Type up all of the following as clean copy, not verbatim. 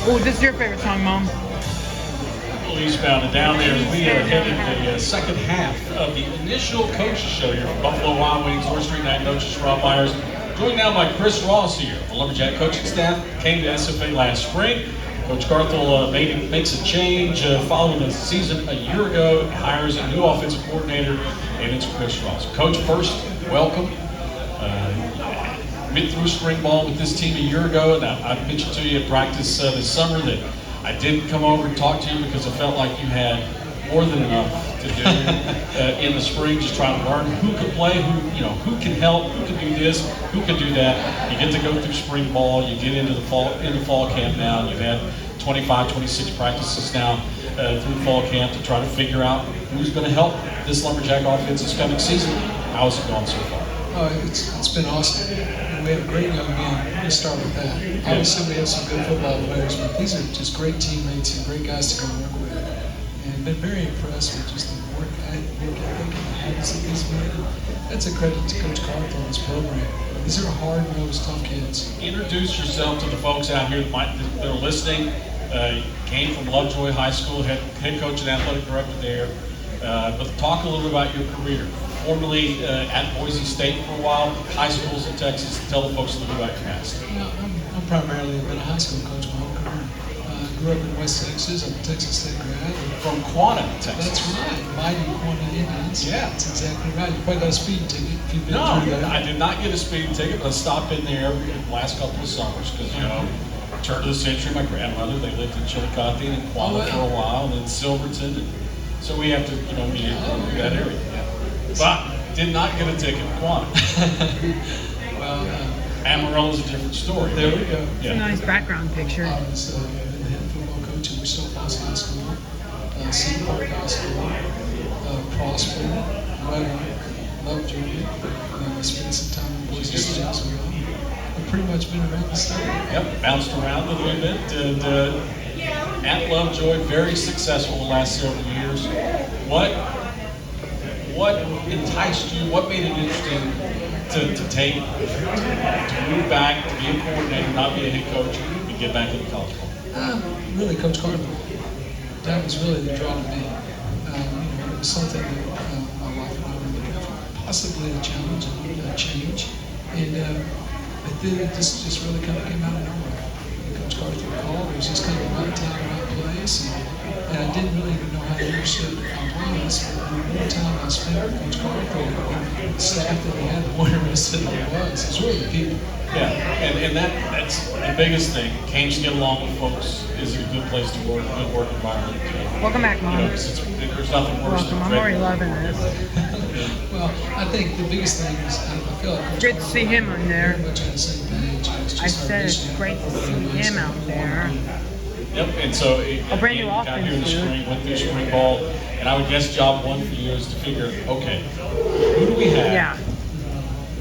Oh, this is your favorite song, Mom. Eastbound and down there as we headed the second half of the initial coaches show here from Buffalo Wild Wings. North Street Night coaches Rob Myers, joined now by Chris Ross here. The Lumberjack coaching staff came to SFA last spring. Coach Garthel makes a change following the season a year ago, hires a new offensive coordinator, and it's Chris Ross. Coach, first, welcome. Went through spring ball with this team a year ago, and I mentioned to you at practice this summer that I didn't come over and talk to you because I felt like you had more than enough to do in the spring, just trying to learn who could play, who can help, who can do this, who can do that. You get to go through spring ball, you get into the fall camp now, and you've had 25, 26 practices now through fall camp to try to figure out who's going to help this Lumberjack offense this coming season. How's it gone so far? It's been awesome. We have a great young man. Let me start with that. Obviously, we have some good football players, but these are just great teammates and great guys to go work with. And been very impressed with just the work ethic and the habits of these men. That's a credit to Coach Garthel and his program. These are hard-nosed, tough kids. Introduce yourself to the folks out here that are listening. Came from Lovejoy High School, head coach and athletic director there. But talk a little about your career. Formerly at Boise State for a while, high schools in Texas. Tell the folks a little bit about your past. I'm primarily been a high school coach my whole career. Grew up in West Texas. I'm a Texas State grad. From Quanah, Texas. That's right. Mighty Quanah Indians. Yeah. That's exactly right. You probably got a speeding ticket if you've been No, through that. I did not get a speeding ticket, but I stopped in there the last couple of summers because, turn of the century, my grandmother, they lived in Chillicothe and Quanah for a while, and then Silverton. And so we have to, be in that area. Yeah. But did not get a ticket in Quanah. Well, Amarillo's a different story. there we go. It's a nice background picture. I was the head football coach at Wichita Falls High School, Cedar Park High School, Prosper, Wedding, Lovejoy. I spent some time in Boise State as well. I've pretty much been around the state. Yep, bounced around a little bit. And, at Lovejoy, very successful the last several years. What enticed you? What made it interesting to move back, to be a coordinator, not be a head coach, and get back into college football? Really, Coach Garthel. That was really the draw to me. It was something that my wife and I were looking for, possibly a challenge and a change. And but then it just really kind of came out of nowhere. And Coach Garthel called. It was just kind of the right time, right place. And I didn't really even know how to understand I was. But the more time I spent with Coach Garthel and the staff that he had, the more interested I was. It's really the people. Yeah, and that's the biggest thing. Can you get along with folks? Is it a good place to work, a good work environment? Welcome back, Mom. There's nothing worse Welcome. than I'm already loving this. Well, I think the biggest thing is I feel like Coach Good to see him on there. very much on the same page. It's just I said it's our great to see him out there. Yep, and so A brand new got here in the offense, dude. spring, went through spring ball, and I would guess job one for you is to figure, okay, who do we have? Yeah.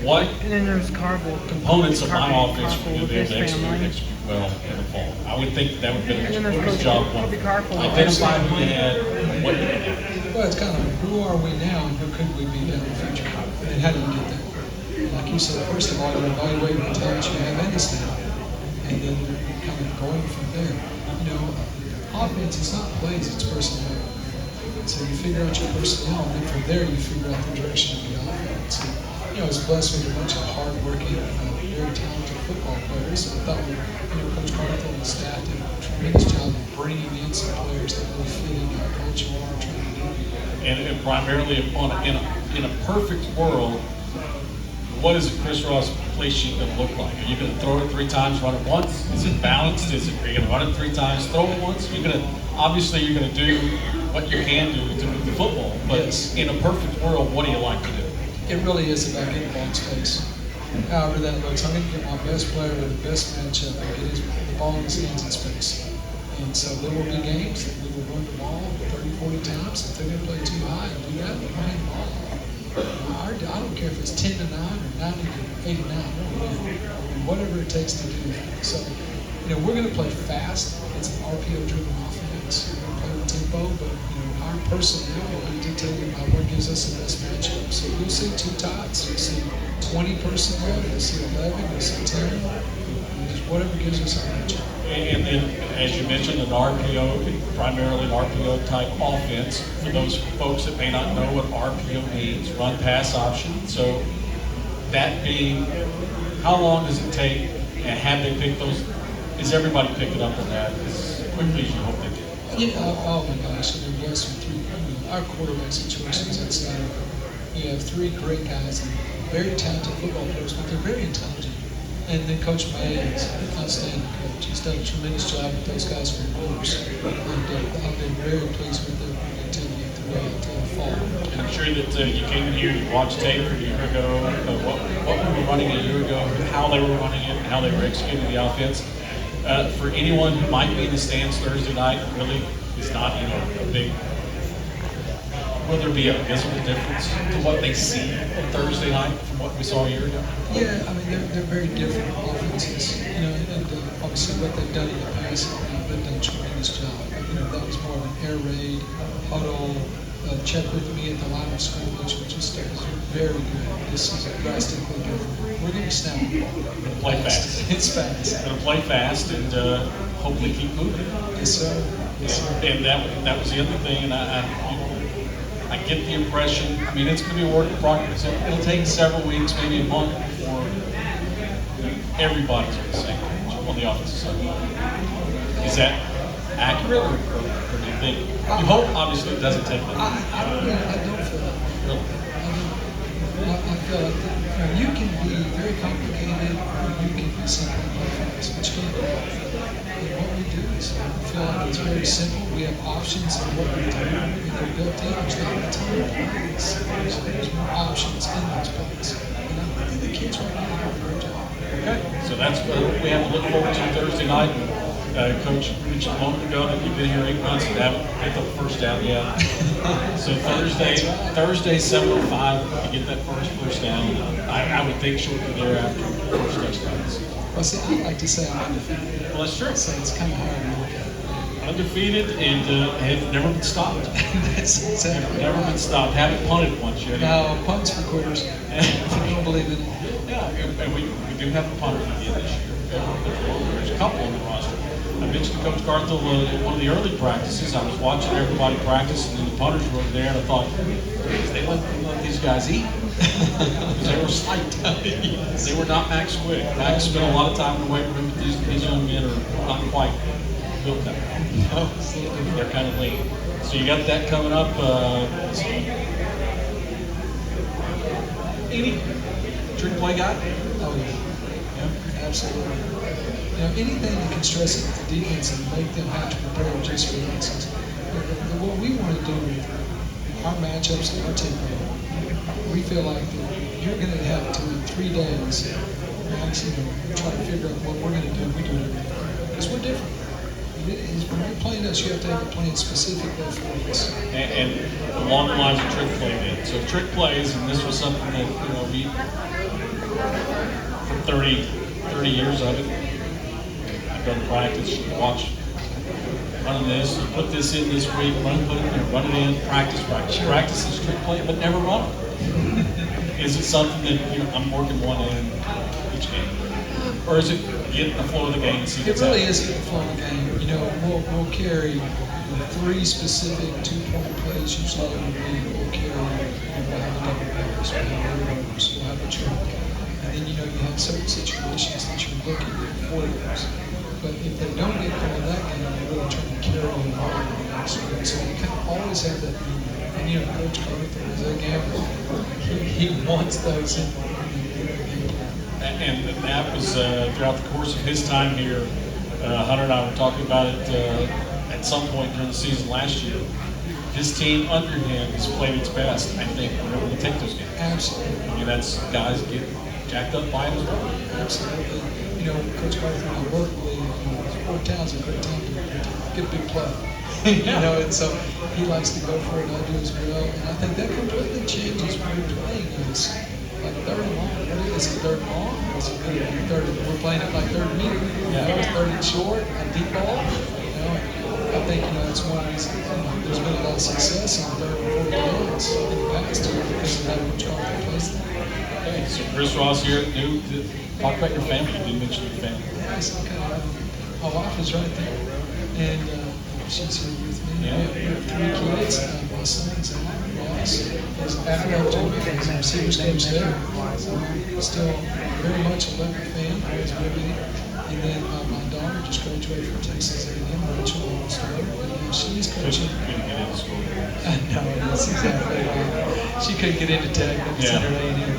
What And then there's Carvel. components of my Carvel offense with would be able his to family. execute well in the fall? I would think that would be And then there's his Coach job one. Kobe Carvel with Identify his who you family. had, what you had. Well, it's kind of who are we now and who could we be in the future? And how do you get there? Like you said, first of all, you evaluate the talents you have in the staff, and then you're kind of going from there. Offense is not plays, it's personnel. So you figure out your personnel, and then from there you figure out the direction of the offense. And, I was blessed with a bunch of hard-working, very talented football players. And I thought, Coach Garthel and the staff did a tremendous job of bringing in some players that really fit into our culture and what we're trying to do. And primarily in a perfect world, what is a Chris Ross play sheet going to look like? Are you going to throw it 3 times, run it once? Is it balanced? Are you going to run it 3 times, throw it once? Obviously you're going to do what you can do to move the football. But Yes. in a perfect world, what do you like to do? It really is about getting ball in space. However that looks, I'm going to get my best player with the best matchup and get the ball in his hands in space. And so there will be games that we will run the ball 30, 40 times. If they're going to play too high and do that, we'll run the ball. I don't care if it's 10 to 9 or 90 to 89. We'll win. Whatever it takes to do that. So, we're going to play fast. It's an RPO-driven offense. We're going to play with tempo, but our personnel will be dictated by what gives us the best matchup. So you'll see 2 tots. You'll see 20 personnel. You'll see 11. You'll see 10. You just whatever gives us our matchup. And then, as you mentioned, an RPO, primarily an RPO type offense. For those folks that may not know what RPO means, run pass option. So that being, how long does it take, and have they picked those? Is everybody picking up on that as quickly as you hope they do? Yeah, oh my gosh, so they're blessed with three. Our quarterback situation is outstanding. We have three great guys and very talented football players, but they're very intelligent. And then Coach May is an outstanding coach. He's done a tremendous job with those guys for years. And I've been very pleased with their activity throughout the fall. And I'm sure that you came in here, you watched tape a year ago, what we were running a year ago, how they were running it, and how they were executing the offense. For anyone who might be in the stands Thursday night, really is not, a big. Will there be a visible difference to what they see on Thursday night from what we saw a year ago? Yeah, I mean they're very different offenses, and obviously what they've done in the past, they've done a tremendous job. That was more of an air raid, huddle, check with me at the line of scrimmage, which is very good. This is drastically different. We're going to snap. We're going to play fast. It's fast. We're going to play fast and hopefully keep moving. Yes, sir. Yes, sir. And that was the other thing, and I get the impression, it's going to be a work in progress. It'll take several weeks, maybe a month, before everybody's on the same page on the offensive side. Is that accurate, or do you think? You hope, obviously, it doesn't take that. I don't feel that. Really? I feel like you can be very complicated, or you can be simple and fast, which can't be. And what we do is we feel like it's very simple. We have options in what we do. They're built in. There's not a ton of plays. There's more options in those plays. And I think the kids right now are doing a great job. Okay, so that's what we have to look forward to Thursday night. Coach mentioned a moment ago that you've been here 8 months and haven't picked up the first down yet. So Thursday 7:05, you get that first down. I would think shortly thereafter, first touchdowns. Well, see, I like to say I'm undefeated. Well, that's true. So it's kind of hard to look at. Undefeated and have never been stopped. That's exactly Never been stopped. Haven't punted once yet. No, punts for quitters. If you don't believe it. Yeah, and we do have a punter again this year. There's a couple on the roster. I mentioned to Coach Garthel at one of the early practices. I was watching everybody practice, and then the punters were over there, and I thought, they let these guys eat. Because they were slight. They were not Max Quick. Max spent a lot of time in the weight room, but these young men are not quite built that way. No, They're kind of lean. So you got that coming up. Any trick play guy? oh yeah. Yeah. Absolutely. Anything that can stress the defense and make them have to prepare just for instance. What we want to do with our matchups and our tempo, we feel like that you're going to have to, in 3 days, try to figure out what we're going to do. We do it every day. Because we're different. When you're playing us, you have to have a plan specifically for us. And along the lines of trick play then. So trick plays, and this was something that, we, for 30 years of it, I've done practice, watch, running this, put this in this week, run it in, practice. Practice is trick play, but never run it. Is it something that, I'm working one in each game? Or is it get in the flow of the game and see what's It really happening? is getting the flow of the game. We'll carry 3 specific 2-point plays usually every week. We'll carry, we'll have a double pass, we'll have a reverse, we'll have a truck. And then, you have certain situations that you're looking for those. But if they don't get going that game, they're really trying to carry on over the next week. So you kind of always have that need. And, Coach Carter is a gambler. He wants those in the game plan. And that was throughout the course of his time here. Hunter and I were talking about it at some point during the season last year. His team under him has played its best, I think, whenever they take those games. Absolutely. That's guys get jacked up by him as well. Absolutely. Coach Carter and I work with Fort Town's a great time to get a big play. And so he likes to go for it, I do as well. And I think that completely changes when you're playing us. Like third and long. What is it, third and long? Is it third? We're playing it like third and medium. Third and short, a deep ball. I think that's one reason there's been a lot of success in the third and fourth downs in the past because of how Coach Carter plays them. Okay, so Chris Ross here, talk about your family. You didn't mention your family. I said, okay, my wife is right there, and she's here with me. Yeah. We have 3 kids. My son, Zach Ross, is at Alabama. He's a receivers coach there. Still very much a Leonard fan, always will be. And then my daughter just graduated from Texas A&M, Rachel Longstone, and she's coaching. Couldn't get into school. No, that's exactly right. She couldn't get into Tech, but it's Yeah. at A&M.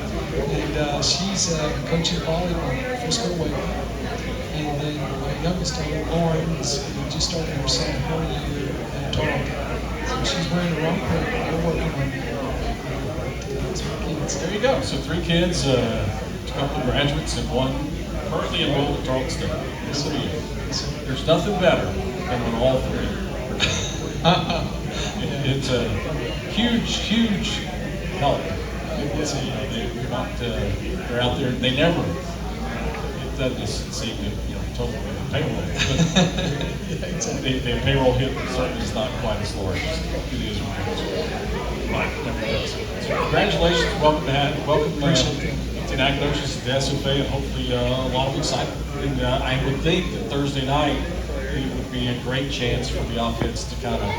And she's coaching volleyball at Frisco Waco. And then my youngest daughter, Lauren, is just starting her sophomore year at Toronto. So she's wearing the wrong pair. We're working on that. That's my kids. There you go. So 3 kids, a couple of graduates, and one currently enrolled at Tarleton State. Good for you. There's nothing better than when all 3 are done. It's a huge help. They're not, they're out there. They never. It doesn't seem to, totally payroll. Yeah, exactly. The payroll hit certainly is not quite as large as it is when it but nevertheless. So congratulations, welcome to Nacogdoches to the SFA, and hopefully a lot of excitement. And I would think that Thursday night it would be a great chance for the offense to kind of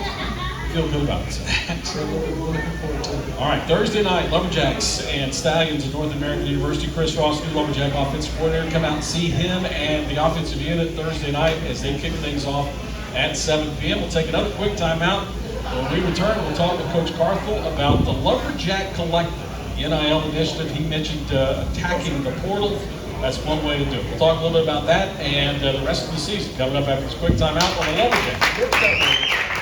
feel good about it. Absolutely. We're looking forward to it. All right, Thursday night, Lumberjacks and Stallions at North American University. Chris Ross, new Lumberjack offensive coordinator. Come out and see him and the offensive unit Thursday night as they kick things off at 7 p.m. We'll take another quick timeout. When we return, we'll talk with Coach Carthel about the Lumberjack Collective, the NIL initiative. He mentioned attacking the portal. That's one way to do it. We'll talk a little bit about that and the rest of the season coming up after this quick timeout on the Lumberjacks.